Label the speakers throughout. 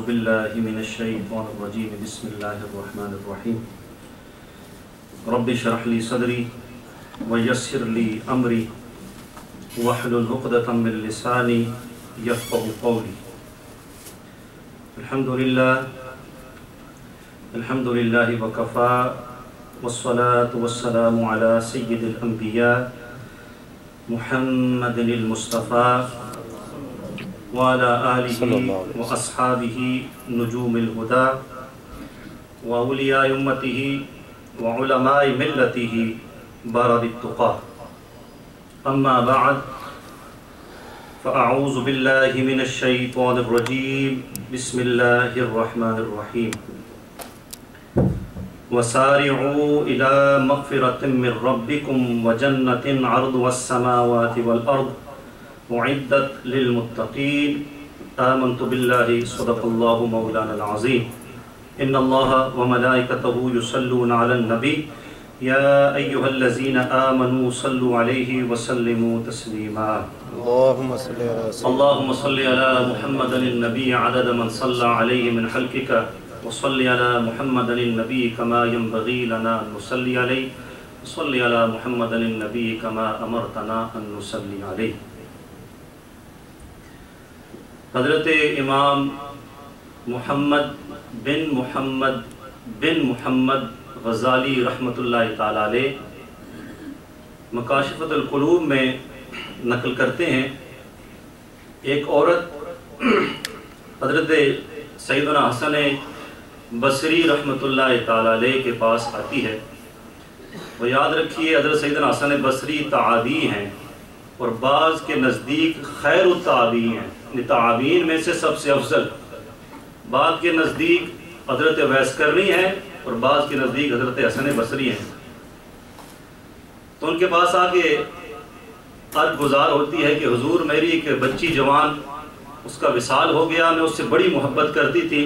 Speaker 1: بالله من الشيطان الرجيم بسم الله الرحمن الرحيم رب اشرح لي صدري ويسر لي أمري واحلل عقدة من لساني يفقهوا قولي. الحمد لله وكفى والصلاة والسلام على سيد الأنبياء محمد المصطفى وعلى آلہ وأصحابہ نجوم الہدى وأولیاء امتہ وعلماء ملتہ برر التقى. اما بعد فأعوذ باللہ من الشیطان الرجیم بسم اللہ الرحمن الرحیم. وسارعوا إلى مغفرة من ربكم وجنة عرضها السماوات والأرض أعدت للمتقين. آمنت بالله صدق الله مولانا العظيم. إن الله وملائكته يصلون على النبي يا أيها الذين آمنوا صلوا عليه وسلموا تسليما. اللهم صل على محمد النبي عدد من صلى عليه من خلقك وصل على محمد النبي كما ينبغي لنا أن نصلي عليه وصل على محمد النبي كما أمرتنا أن نصلي عليه. حضرت امام محمد بن محمد غزالی رحمۃ اللہ تعالی علیہ مکاشفۃ القلوب میں نقل کرتے ہیں، ایک عورت حضرت سیدنا حسن بصری رحمۃ اللہ تعالی علیہ کے پاس آتی ہے. وہ یاد رکھیے حضرت سیدنا حسن بصری تعابی ہیں اور بعض کے نزدیک خیر التابعین ہیں، تعابین میں سے سب سے افضل. بعض کے نزدیک حضرت ویس کرنی ہے اور بعض کے نزدیک حضرت حسن بصری ہیں. تو ان کے پاس آ کے عرض گزار ہوتی ہے کہ حضور میری ایک بچی جوان اس کا وصال ہو گیا، میں اس سے بڑی محبت کرتی تھی،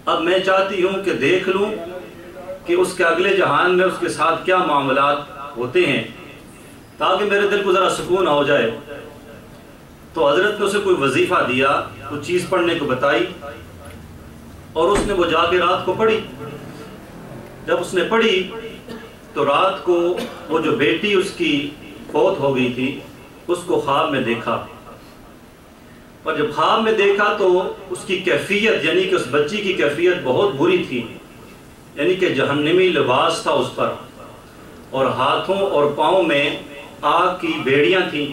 Speaker 1: اب میں چاہتی ہوں کہ دیکھ لوں کہ اس کے اگلے جہان میں اس کے ساتھ کیا معاملات ہوتے ہیں تاکہ میرے دل کو ذرا سکون ہو جائے. تو حضرت نے اسے کوئی وظیفہ دیا، کچھ چیز پڑھنے کو بتائی اور اس نے وہ جا کے رات کو پڑھی. جب اس نے پڑھی تو رات کو وہ جو بیٹی اس کی فوت ہو گئی تھی اس کو خواب میں دیکھا، اور جب خواب میں دیکھا تو اس کی کیفیت یعنی کہ اس بچی کی کیفیت بہت بری تھی، یعنی کہ جہنمی لباس تھا اس پر اور ہاتھوں اور پاؤں میں آگ کی بیڑیاں تھیں.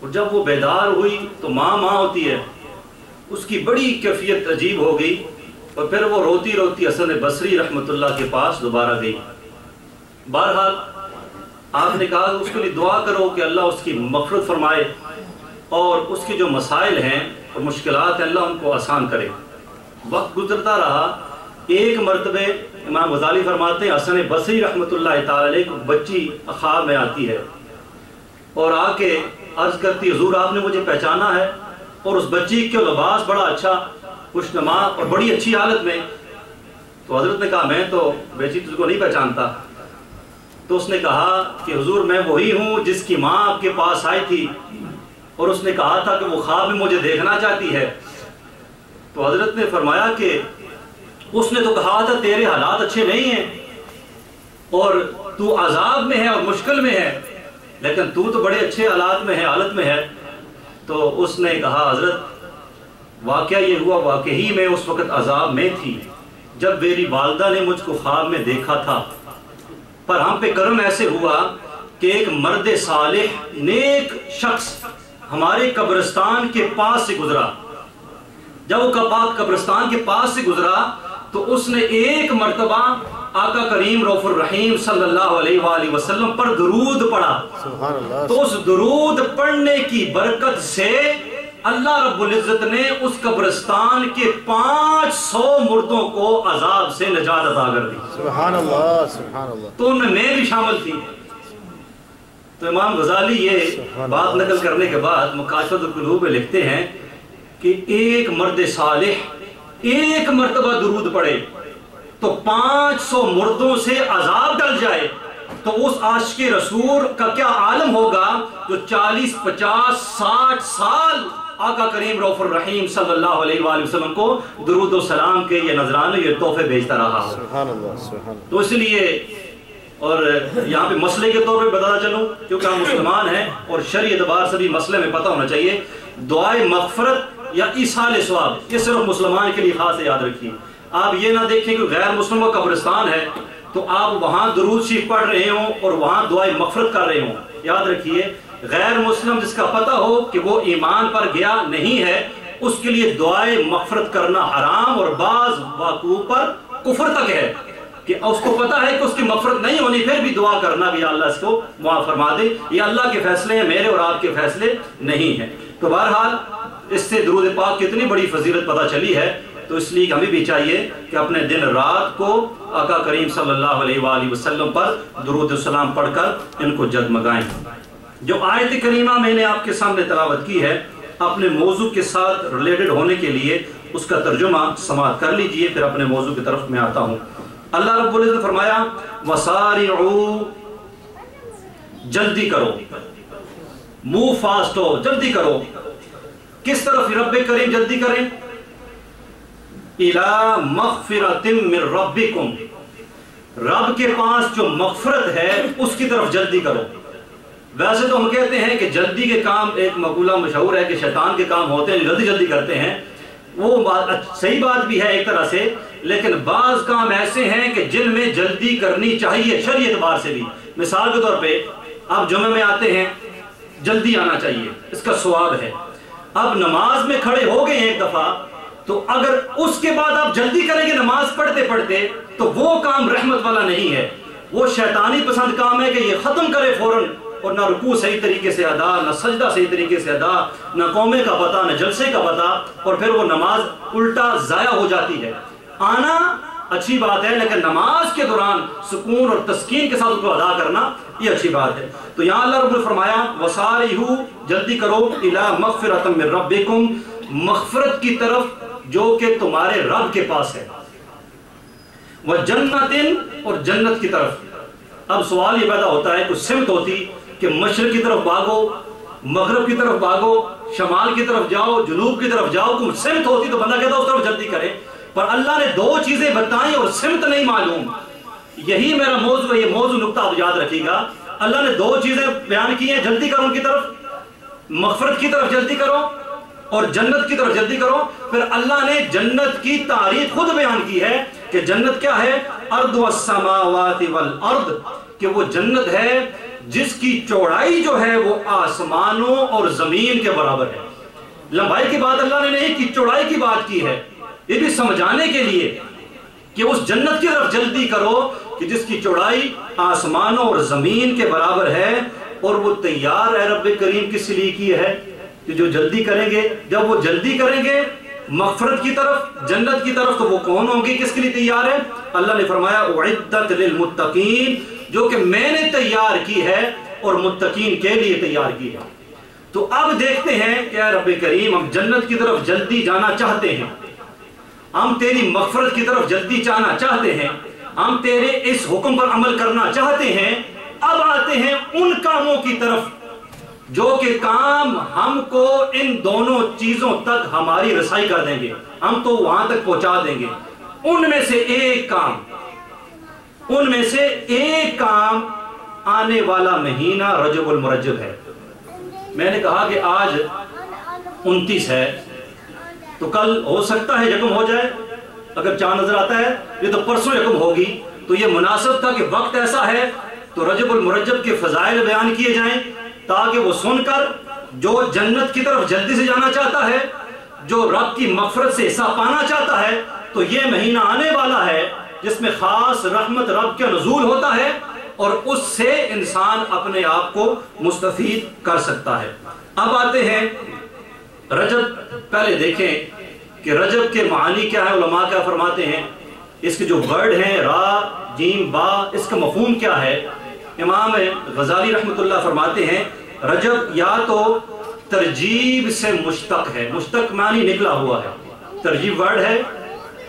Speaker 1: اور جب وہ بیدار ہوئی تو ماں ہوتی ہے، اس کی بڑی کیفیت عجیب ہو گئی اور پھر وہ روتی روتی حسن بصری رحمۃ اللہ کے پاس دوبارہ گئی. بہرحال آپ نے کہا اس کے لیے دعا کرو کہ اللہ اس کی مغفرت فرمائے اور اس کے جو مسائل ہیں اور مشکلات ہیں اللہ ان کو آسان کرے. وقت گزرتا رہا. ایک مرتبہ امام غزالی فرماتے ہیں حسن بصری رحمۃ اللہ تعالی علیہ کو بچی خواب میں آتی ہے اور آ کے عرض کرتی حضور آپ نے مجھے پہچانا ہے، اور اس بچی کے لباس بڑا اچھا خوشنما اور بڑی اچھی حالت میں. تو حضرت نے کہا میں تو بیٹی تجھ کو نہیں پہچانتا. تو اس نے کہا کہ حضور میں وہی ہوں جس کی ماں آپ کے پاس آئی تھی اور اس نے کہا تھا کہ وہ خواب میں مجھے دیکھنا چاہتی ہے. تو حضرت نے فرمایا کہ اس نے تو کہا تھا تیرے حالات اچھے نہیں ہیں اور تو عذاب میں ہے اور مشکل میں ہے، لیکن تو بڑے اچھے حالات میں ہے، حالت میں ہے. تو اس نے کہا حضرت واقعہ یہ ہوا، واقعی میں اس وقت عذاب میں تھی جب میری والدہ نے مجھ کو خواب میں دیکھا تھا، پر ہم پہ کرم ایسے ہوا کہ ایک مرد صالح نیک شخص ہمارے قبرستان کے پاس سے گزرا. جب وہ قبرستان کے پاس سے گزرا تو اس نے ایک مرتبہ آقا کریم رؤوف الرحیم صلی اللہ علیہ وآلہ وسلم پر درود پڑھا. تو اس درود پڑھنے کی برکت سے اللہ رب العزت نے اس قبرستان کے 500 مردوں کو عذاب سے نجات عطا کر دی. سبحان اللہ سبحان اللہ. تو ان میں بھی شامل تھی. تو امام غزالی یہ بات نقل کرنے کے بعد مکاشفۃ القلوب میں لکھتے ہیں کہ ایک مرد صالح ایک مرتبہ درود پڑھے تو 500 مردوں سے عذاب ڈل جائے تو اس عاشق رسول کا کیا عالم ہوگا جو 40 50 60 سال آقا کریم رؤوف الرحیم صلی اللہ علیہ وآلہ وسلم کو درود و سلام کے یہ نذرانے یہ تحفے بھیجتا رہا ہو.
Speaker 2: سبحان اللہ سبحان اللہ.
Speaker 1: تو اس لیے اور یہاں پہ مسئلے کے طور پہ بتاتا چلوں کیونکہ ہم مسلمان ہیں اور شرعی اعتبار سے بھی مسئلے میں پتہ ہونا چاہیے. دعائے مغفرت یا ایصال ثواب یہ صرف مسلمان کے لیے خاص ہے، یاد رکھیے. آپ یہ نہ دیکھیں کہ غیر مسلم کا قبرستان ہے تو آپ وہاں درود شریف پڑھ رہے ہوں اور وہاں دعائے مغفرت کر رہے ہوں. یاد رکھیے غیر مسلم جس کا پتہ ہو کہ وہ ایمان پر گیا نہیں ہے اس کے لیے دعائے مغفرت کرنا حرام اور بعض واقعوں پر کفر تک ہے کہ اس کو پتہ ہے کہ اس کی مغفرت نہیں ہونی پھر بھی دعا کرنا بھی اللہ اس کو معاف فرما دے. یہ اللہ کے فیصلے ہیں، میرے اور آپ کے فیصلے نہیں ہیں. تو بہرحال اس سے درود پاک کی اتنی بڑی فضیلت پتہ چلی ہے تو اس لیے ہمیں بھی چاہیے کہ اپنے دن رات کو آقا کریم صلی اللہ علیہ وآلہ وسلم پر درود و سلام پڑھ کر ان کو جگمگائیں. جو آیت کریمہ میں نے آپ کے سامنے تلاوت کی ہے اپنے موضوع کے ساتھ ریلیٹڈ ہونے کے لیے اس کا ترجمہ سماعت کر لیجئے، پھر اپنے موضوع کی طرف میں آتا ہوں. اللہ رب العزت نے فرمایا وسارعوا، جلدی کرو، موو فاسٹ ہو، جلدی کرو. کس طرف رب کریم جلدی کریں؟ الی مغفرۃ من ربکم، رب کے پاس جو مغفرت ہے اس کی طرف جلدی کرو. ویسے تو ہم کہتے ہیں کہ جلدی کے کام، ایک مقولہ مشہور ہے کہ شیطان کے کام ہوتے ہیں جلدی جلدی کرتے ہیں، وہ بات صحیح بات بھی ہے ایک طرح سے، لیکن بعض کام ایسے ہیں کہ جن میں جلدی کرنی چاہیے شرعی اعتبار سے بھی. مثال کے طور پہ آپ جمعہ میں آتے ہیں جلدی آنا چاہیے، اس کا ثواب ہے. اب نماز میں کھڑے ہو گئے ایک دفعہ تو اگر اس کے بعد آپ جلدی کریں گے نماز پڑھتے پڑھتے تو وہ کام رحمت والا نہیں ہے، وہ شیطانی پسند کام ہے کہ یہ ختم کرے فوراً، اور نہ رکوع صحیح طریقے سے ادا، نہ سجدہ صحیح طریقے سے ادا، نہ قومے کا پتہ، نہ جلسے کا پتہ، اور پھر وہ نماز الٹا ضائع ہو جاتی ہے. آنا اچھی بات ہے لیکن نماز کے دوران سکون اور تسکین کے ساتھ اس کو ادا کرنا یہ اچھی بات ہے. تو یہاں اللہ رب نے فرمایا وسارعوا، جلدی کرو، الی مغفرۃ من ربکم، مغفرت کی طرف جو کہ تمہارے رب کے پاس ہے، وجنت، اور جنت کی طرف. اب سوال یہ پیدا ہوتا ہے کچھ سمت ہوتی کہ مشرق کی طرف بھاگو، مغرب کی طرف بھاگو، شمال کی طرف جاؤ، جنوب کی طرف جاؤ، کوئی سمت ہوتی تو بندہ کہتا اس طرف جلدی کرے. پر اللہ نے دو چیزیں بتائیں اور سمت نہیں معلوم. یہی میرا موضوع ہے، یہ موضوع نقطہ آپ یاد رکھیے گا. اللہ نے دو چیزیں بیان کی ہیں، جلدی کرو ان کی طرف، مغفرت کی طرف جلدی کرو اور جنت کی طرف جلدی کرو. پھر اللہ نے جنت کی تعریف خود بیان کی ہے کہ جنت کیا ہے، ارض والسماوات والارض، کہ وہ جنت ہے جس کی چوڑائی جو ہے وہ آسمانوں اور زمین کے برابر ہے. لمبائی کی بات اللہ نے نہیں کی، چوڑائی کی بات کی ہے، یہ بھی سمجھانے کے لیے کہ اس جنت کی طرف جلدی کرو کہ جس کی چوڑائی آسمانوں اور زمین کے برابر ہے. اور وہ تیار ہے رب کریم کس لیے کی ہے کہ جو جلدی کریں گے، جب وہ جلدی کریں گے مغفرت کی طرف، جنت کی طرف، تو وہ کون ہوں گے، کس کے لیے تیار ہے؟ اللہ نے فرمایا اعدت للمتقین، جو کہ میں نے تیار کی ہے اور متقین کے لیے تیار کی ہے. تو اب دیکھتے ہیں کہ اے رب کریم ہم جنت کی طرف جلدی جانا چاہتے ہیں، ہم تیری مغفرت کی طرف جلدی جانا چاہتے ہیں، ہم تیرے اس حکم پر عمل کرنا چاہتے ہیں. اب آتے ہیں ان کاموں کی طرف جو کہ کام ہم کو ان دونوں چیزوں تک ہماری رسائی کر دیں گے، ہم تو وہاں تک پہنچا دیں گے. ان میں سے ایک کام آنے والا مہینہ رجب المرجب ہے. میں نے کہا کہ آج 29 ہے تو کل ہو سکتا ہے یکم ہو جائے، اگر چاند نظر آتا ہے یہ تو پرسوں یکم ہوگی. تو یہ مناسب تھا کہ وقت ایسا ہے تو رجب المرجب کے فضائل بیان کیے جائیں تاکہ وہ سن کر جو جنت کی طرف جلدی سے جانا چاہتا ہے، جو رب کی مغفرت سے حصہ پانا چاہتا ہے، تو یہ مہینہ آنے والا ہے جس میں خاص رحمت رب کا نزول ہوتا ہے اور اس سے انسان اپنے آپ کو مستفید کر سکتا ہے. اب آتے ہیں رجب. پہلے دیکھیں کہ رجب کے معانی کیا ہے، علماء کیا فرماتے ہیں. اس کے جو ورڈ ہیں را جیم با، اس کا مفہوم کیا ہے. امام غزالی رحمۃ اللہ فرماتے ہیں رجب یا تو ترجیب سے مشتق ہے، مشتق معنی نکلا ہوا ہے، ترجیب ورڈ ہے،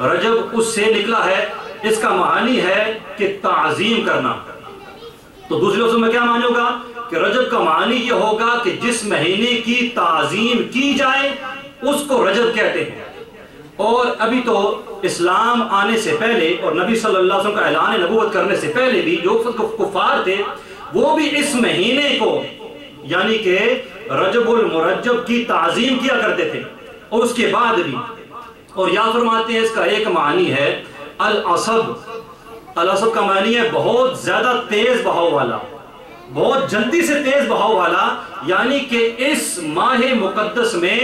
Speaker 1: رجب اس سے نکلا ہے. اس کا معنی ہے کہ تعظیم کرنا. تو دوسرے لفظوں میں کیا معنی ہوگا کہ رجب کا معنی یہ ہوگا کہ جس مہینے کی تعظیم کی جائے اس کو رجب کہتے ہیں. اور ابھی تو اسلام آنے سے پہلے اور نبی صلی اللہ علیہ وسلم کا اعلان نبوت کرنے سے پہلے بھی جو کفار تھے وہ بھی اس مہینے کو یعنی کہ رجب المرجب کی تعظیم کیا کرتے تھے اور اس کے بعد بھی. اور یا فرماتے ہیں اس کا ایک معنی ہے العصب. العصب کا معنی ہے بہت زیادہ تیز بہاؤ والا, بہت جلدی سے تیز بہاؤ والا, یعنی کہ اس ماہ مقدس میں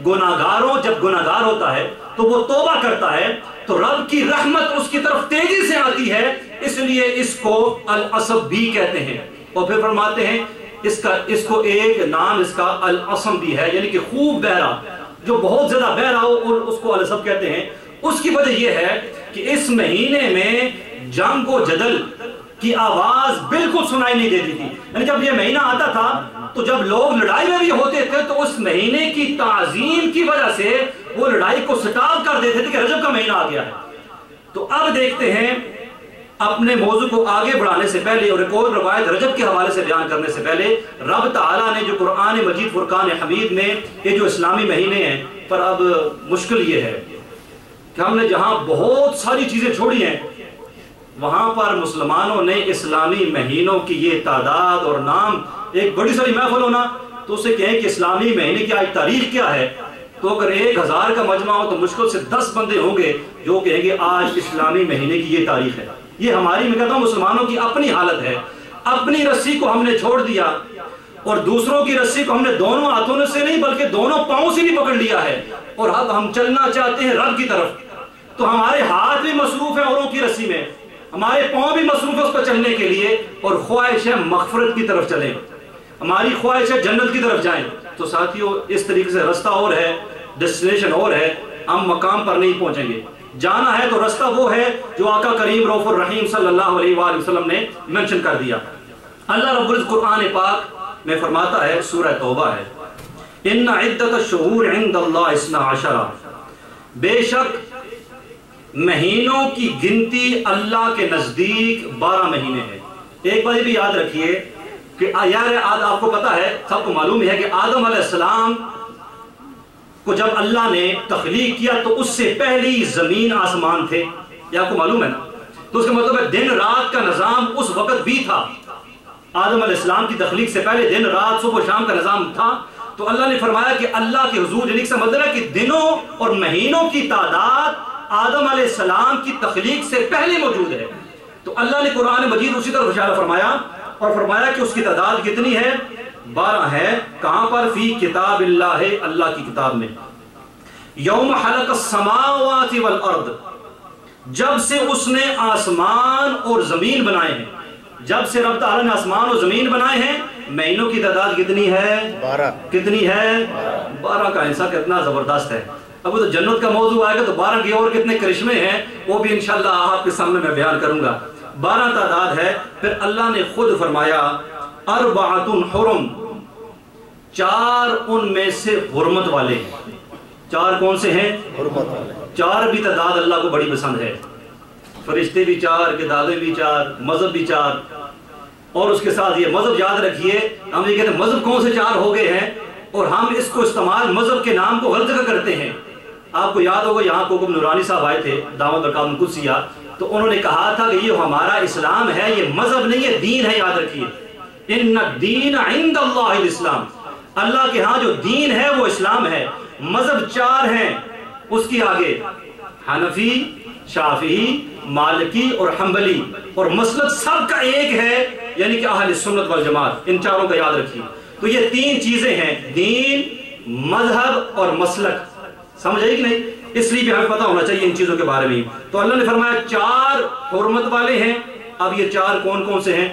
Speaker 1: گناہگاروں جب گناہگار ہوتا ہے تو وہ توبہ کرتا ہے تو رب کی رحمت اس کی طرف تیزی سے آتی ہے, اس لیے اس کو العصب بھی کہتے ہیں. اور پھر فرماتے ہیں اس کو ایک نام اس کا العصم بھی ہے, یعنی کہ خوب بہرا, جو بہت زیادہ بہرا ہو اور اس کو العصب کہتے ہیں. اس کی وجہ یہ ہے کہ اس مہینے میں جنگ و جدل کی آواز بالکل سنائی نہیں دیتی تھی. یعنی جب یہ مہینہ آتا تھا تو جب لوگ لڑائی میں بھی ہوتے تھے تو اس مہینے کی تعظیم کی وجہ سے وہ لڑائی کو سٹاپ کر دیتے تھے کہ رجب کا مہینہ آ گیا ہے. تو اب دیکھتے ہیں اپنے موضوع کو آگے بڑھانے سے پہلے اور ایک اور روایت رجب کے حوالے سے بیان کرنے سے پہلے رب تعالیٰ نے جو قرآن مجید فرقان حمید میں یہ جو اسلامی مہینے ہیں پر اب مشکل یہ ہے کہ ہم نے جہاں بہت ساری چیزیں چھوڑی ہیں وہاں پر مسلمانوں نے اسلامی مہینوں کی یہ تعداد اور نام, ایک بڑی ساری محفل ہونا تو اسے کہیں کہ اسلامی مہینے کی آج تاریخ کیا ہے, تو اگر 1000 کا مجمع ہو تو مشکل سے 10 بندے ہوں گے جو کہیں گے آج اسلامی مہینے کی یہ تاریخ ہے. یہ ہماری میں کہتا ہوں مسلمانوں کی اپنی حالت ہے. اپنی رسی کو ہم نے چھوڑ دیا اور دوسروں کی رسی کو ہم نے دونوں ہاتھوں سے نہیں بلکہ دونوں پاؤں سے بھی پکڑ لیا ہے, اور اب ہم چلنا چاہتے ہیں رب کی طرف. تو ہمارے ہاتھ بھی مصروف ہیں اوروں کی رسی میں, ہمارے پاؤں بھی مصروف ہے اس پر چلنے کے لیے, اور خواہش ہے مغفرت کی طرف چلیں, ہماری خواہش ہے جنت کی طرف جائیں. تو ساتھیوں اس طریقے سے رستہ اور ہے, ڈیسٹینیشن اور ہے, ہم مقام پر نہیں پہنچیں گے. جانا ہے تو رستہ وہ ہے جو آقا کریم رؤوف الرحیم صلی اللہ علیہ وآلہ وسلم نے منشن کر دیا. اللہ رب العزت قرآن پاک میں فرماتا ہے, سورہ توبہ ہے, ان عدت الشہور عند اللہ 12, بے شک مہینوں کی گنتی اللہ کے نزدیک 12 مہینے ہیں. ایک بات بھی یاد رکھیے کہ یار آپ کو پتا ہے, سب کو معلوم ہے کہ آدم علیہ السلام کو جب اللہ نے تخلیق کیا تو اس سے پہلی زمین آسمان تھے, یہ آپ کو معلوم ہے نا. تو اس کا مطلب ہے دن رات کا نظام اس وقت بھی تھا. آدم علیہ السلام کی تخلیق سے پہلے دن رات صبح و شام کا نظام تھا. تو اللہ نے فرمایا کہ اللہ کے حضور یعنی سے مطلب ہے کہ دنوں اور مہینوں کی تعداد آدم علیہ السلام کی تخلیق سے پہلے موجود ہے. تو اللہ نے قرآن مجید اسی طرح اشارہ فرمایا اور فرمایا کہ اس کی تعداد کتنی ہے, 12 ہے. کہاں پر؟ فی کتاب اللہ, اللہ کی کتاب میں. یوم خلق السماوات والارض, جب سے اس نے آسمان اور زمین بنائے ہیں, جب سے رب تعالیٰ نے آسمان اور زمین بنائے ہیں, مہینوں کی تعداد کتنی ہے؟ 12. کتنی ہے؟ 12 کا حصہ کتنا زبردست ہے. اب تو جنت کا موضوع آئے گا تو 12 کے اور کتنے کرشمے ہیں وہ بھی انشاءاللہ آپ کے سامنے میں بیان کروں گا. 12 تعداد ہے. پھر اللہ نے خود فرمایا اربعۃ حرم, 4 ان میں سے حرمت والے ہیں. 4 کون سے ہیں؟ حرمت والے. 4 بھی تعداد اللہ کو بڑی پسند ہے. فرشتے بھی 4, کتابیں بھی 4, مذہب بھی 4. اور اس کے ساتھ یہ مذہب یاد رکھیے, ہم یہ کہتے ہیں مذہب کون سے 4 ہو گئے ہیں اور ہم اس کو استعمال مذہب کے نام کو غلط جگہ کرتے ہیں. آپ کو یاد ہوگا یہاں کوکب نورانی صاحب آئے تھے دعوت برکات القدسیہ, تو انہوں نے کہا تھا کہ یہ ہمارا اسلام ہے, یہ مذہب نہیں ہے, دین ہے. یاد رکھیے ان الدین عند اللہ الاسلام, اللہ کے ہاں جو دین ہے وہ اسلام ہے. مذہب 4 ہیں اس کی آگے, حنفی, شافعی, مالکی اور حنبلی, اور مسلک سب کا ایک ہے یعنی کہ اہل سنت والجماعت. ان 4 کا یاد رکھیے. تو یہ 3 چیزیں ہیں, دین, مذہب اور مسلک. سمجھ آئی کہ نہیں؟ اس لیے بھی ہمیں پتہ ہونا چاہیے ان چیزوں کے بارے میں. تو اللہ نے فرمایا 4 حرمت والے ہیں. اب یہ 4 کون کون سے ہیں؟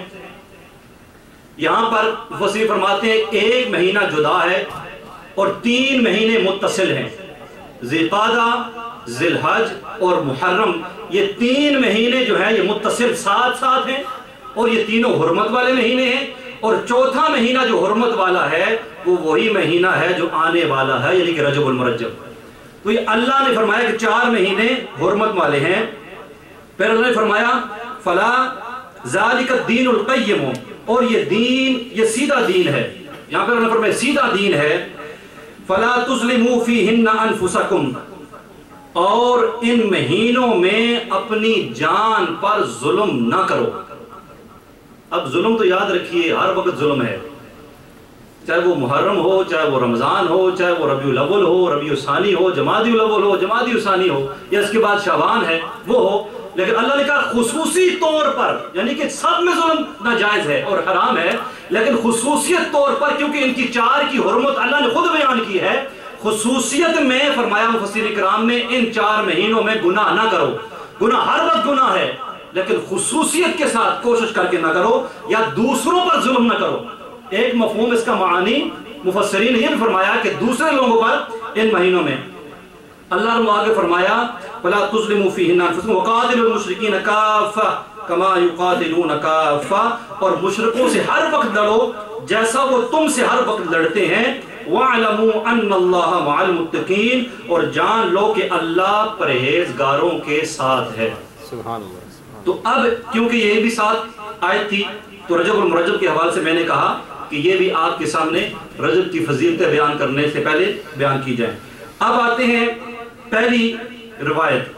Speaker 1: یہاں پر مفسرین فرماتے ہیں 1 مہینہ جدا ہے اور 3 مہینے متصل ہیں. ذی القعدہ, ذی الحج اور محرم, یہ 3 مہینے جو ہیں یہ متصل ساتھ ساتھ ہیں اور یہ تینوں حرمت والے مہینے ہیں. اور چوتھا مہینہ جو حرمت والا ہے وہ وہی مہینہ ہے جو آنے والا ہے یعنی کہ رجب المرجب. تو یہ اللہ نے فرمایا کہ 4 مہینے حرمت والے ہیں. پھر اللہ نے فرمایا فلا ذالک الدین القیم,
Speaker 2: اور یہ دین یہ سیدھا دین ہے، یہاں پر اللہ فرمائے سیدھا دین ہے، فلا تظلموا فیہن انفسکم، اور ان مہینوں میں اپنی جان پر ظلم نہ کرو۔ اب ظلم تو یاد رکھیے ہر وقت ظلم ہے، چاہے وہ محرم ہو، چاہے وہ رمضان ہو، چاہے وہ ربیع الاول ہو، ربیع الثانی ہو، جمادی الاول ہو، جمادی الثانی ہو، یا اس کے بعد شعبان ہے وہ ہو، لیکن اللہ نے کہا خصوصی طور پر، یعنی کہ سب میں ظلم ناجائز ہے اور حرام ہے، لیکن خصوصیت طور پر کیونکہ ان کی 4 کی حرمت اللہ نے خود بیان کی ہے، خصوصیت میں فرمایا مفسرین کرام نے ان 4 مہینوں میں گناہ نہ کرو۔ گناہ ہر وقت گناہ ہے، لیکن خصوصیت کے ساتھ کوشش کر کے نہ کرو، یا دوسروں پر ظلم نہ کرو۔ ایک مفہوم اس کا معانی مفسرین نے یہ بھی فرمایا کہ دوسرے لوگوں پر ان مہینوں میں اللہ نے آگے فرمایا وَلَا تُظْلِمُوا فِيهِنَّ أَنفُسَكُمْ وَقَاتِلُوا الْمُشْرِكِينَ كَافَّةً كَمَا يُقَاتِلُونَ كَافَّةً، اور مشرکوں سے ہر وقت لڑو جیسا وہ تم سے ہر وقت لڑتے ہیں، وَاعْلَمُوا أَنَّ اللَّهَ مَعَ الْمُتَّقِينَ، اور جان لو کہ اللہ پرہیزگاروں کے ساتھ ہے۔
Speaker 3: سبحان اللہ۔
Speaker 2: تو اب کیونکہ یہ بھی ساتھ آیت تھی تو رجب المرجب کے حوالے سے میں نے کہا کہ یہ بھی آپ کے سامنے رجب کی فضیلتیں بیان کرنے سے پہلے بیان کی جائیں۔ اب آتے ہیں پہلی روایت